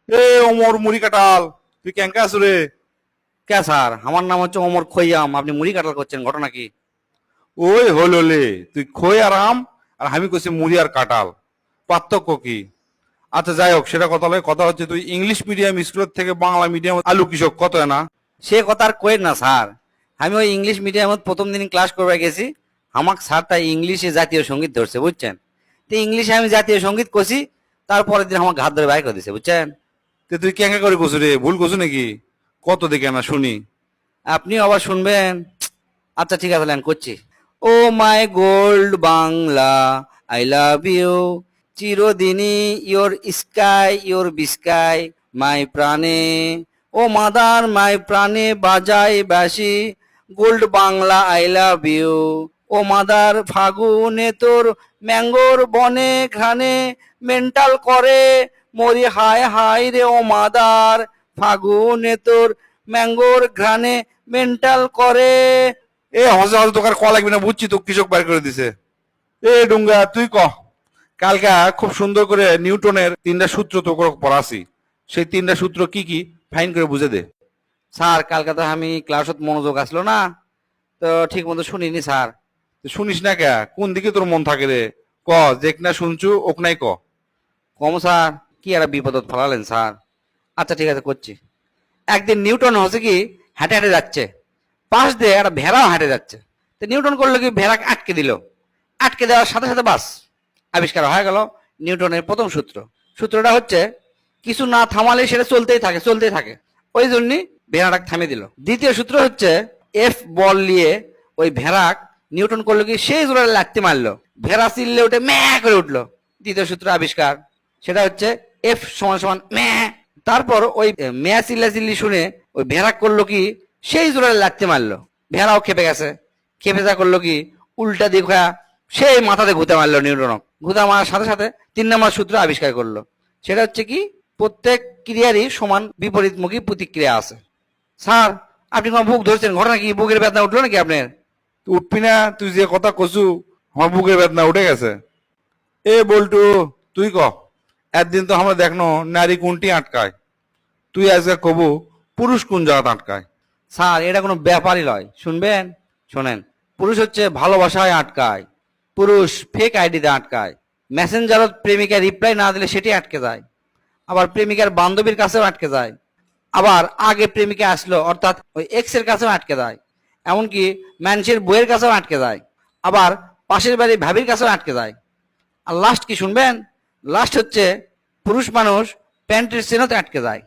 এ ওমর মুড়ি কাটাল, তুই কেঙ্কা আছো রে? কে স্যার, আমার নাম হচ্ছে ওমর খৈয়াম, আপনি মুড়ি কাটাল করছেন, ঘটনা কি? ওই হলো লে, তুই খই আর আম, আর আমি কইছি মুড়ি আর কাঁঠাল, পার্থক্য কি? আচ্ছা যাই হোক, সেটা কথা লয়। কথা হচ্ছে তুই ইংলিশ মিডিয়াম স্কুলের থেকে বাংলা মিডিয়াম আলু কৃষক কত না? সে কথা আর কইেন না স্যার। আমি ওই ইংলিশ মিডিয়ামত প্রথম দিন ক্লাস করবে গেছি, আমাক স্যারটা ইংলিশে জাতীয় সঙ্গীত ধরছে, বুঝছেন? তো ইংলিশে আমি জাতীয় সঙ্গীত কষি, তারপরের দিন আমার ঘাত ধরে বাইর করে দিছে, বুঝছেন? তে তুই কেঙ্কা করে কছু রে? ভুল কছু নাকি? কত দেখে না শুনি। আপনি আবার শুনবেন? আচ্ছা ঠিক আছে, ল্যান করছি। Oh my gold Bangla, I love you, চিরদিনই ইয়োর স্কাই ইয়োর বিস্কাই, মাই প্রাণে, ও মাদার মাই প্রাণে বাজাই বাসি, gold Bangla I love you, oh mother ফাগুনে তোর ম্যাঙ্গোর বনে ঘ্রাণে মেন্টাল করে মরি হায় হায় রে, ও মাদার ফাগুনে তোর ম্যাঙ্গোর ঘ্রাণে মেন্টাল করে। এ হজে হজে তোকার ক লাগবে না, বুঝছি তো কৃষক বাইর করে দিছে। এ ডুঙ্গা তুই ক। কালকা খুব সুন্দর করে নিউটনের তিনটা সূত্র তো পড়াছি, সেই তিনটা সূত্র কি কি ফাইন করে বুঝে দে। স্যার কালকে তো আমি ক্লাসত মনোযোগ আসলো না, তো ঠিক মতো শুনিনি স্যার। তুই শুনিস না কে? কোন দিকে তোর মন থাকে রে? ক, যেক না শুনছু ওক নাই ক। কম স্যার, কি একটা বিপদত ফেলালেন স্যার। আচ্ছা ঠিক আছে করছি। একদিন নিউটন হচ্ছে কি হেঁটে হেঁটে যাচ্ছে, পাশ দিয়ে একটা ভেড়াও হেঁটে যাচ্ছে। তো নিউটন করলো কি, ভেড়াকে আটকে দিল। আটকে দেওয়ার সাথে সাথে বাস আবিষ্কার হয়ে গেল নিউটনের প্রথম সূত্র। সূত্রটা হচ্ছে কিছু না থামালে সেটা চলতেই থাকে চলতেই থাকে, ওই জন্যই ভেড়াটাকে থামিয়ে দিল। দ্বিতীয় সূত্র হচ্ছে এফ বল নিয়ে ওই ভেড়াক নিউটন করলো কি সেই জোরে লাগতে মারলো, ভেড়া চিল্লে উঠে ম্যা করে উঠলো। দ্বিতীয় সূত্র আবিষ্কার, সেটা হচ্ছে এফ সমান সমান ম্যা। তারপর ওই ম্যা চিল্লা চিল্লি শুনে ওই ভেড়া করলো কি সেই জোরে লাগতে মারলো, ভেড়াও খেপে গেছে। খেপে যা করলো কি উল্টা দিক হয়ে সেই মাথাতে ঘুতে মারলো নিউটন। ঘুতা মারার সাথে সাথে 3 নম্বর সূত্র আবিষ্কার করলো, সেটা হচ্ছে কি প্রত্যেক ক্রিয়ারই সমান বিপরীতমুখী প্রতিক্রিয়া আছে। স্যার আপনি কোনো বুক ধরছেন, ঘটনা কি বুকের বেদনা উঠলো নাকি আপনার? তুই উঠবি না? তুই যে কথা কছু আমার বুকের বেদনা উঠে গেছে। এ বল্টু, তুই ক। একদিন তো আমরা দেখনো নারী কোনটি আটকায়, তুই আজকে কবু পুরুষ কোন জায়গাতে আটকায়। স্যার এটা কোনো ব্যাপারই নয়, শুনবেন? শোনেন, পুরুষ হচ্ছে ভালোবাসায় আটকায়, পুরুষ ফেক আইডিতে আটকায়, মেসেঞ্জারত প্রেমিকা রিপ্লাই না দিলে সেটি আটকে যায়, আবার প্রেমিকার বান্ধবীর কাছেও আটকে যায়, আবার আগে প্রেমিকা আসলো অর্থাৎ ওই এক্স এর কাছেও আটকে যায়, এমনকি মানুষের বইয়ের কাছেও আটকে যায়, আবার পাশের বাড়ির ভাবির কাছেও আটকে যায়। আর লাস্ট কি শুনবেন? লাস্ট হচ্ছে পুরুষ মানুষ প্যান্টের চেনতে আটকে যায়।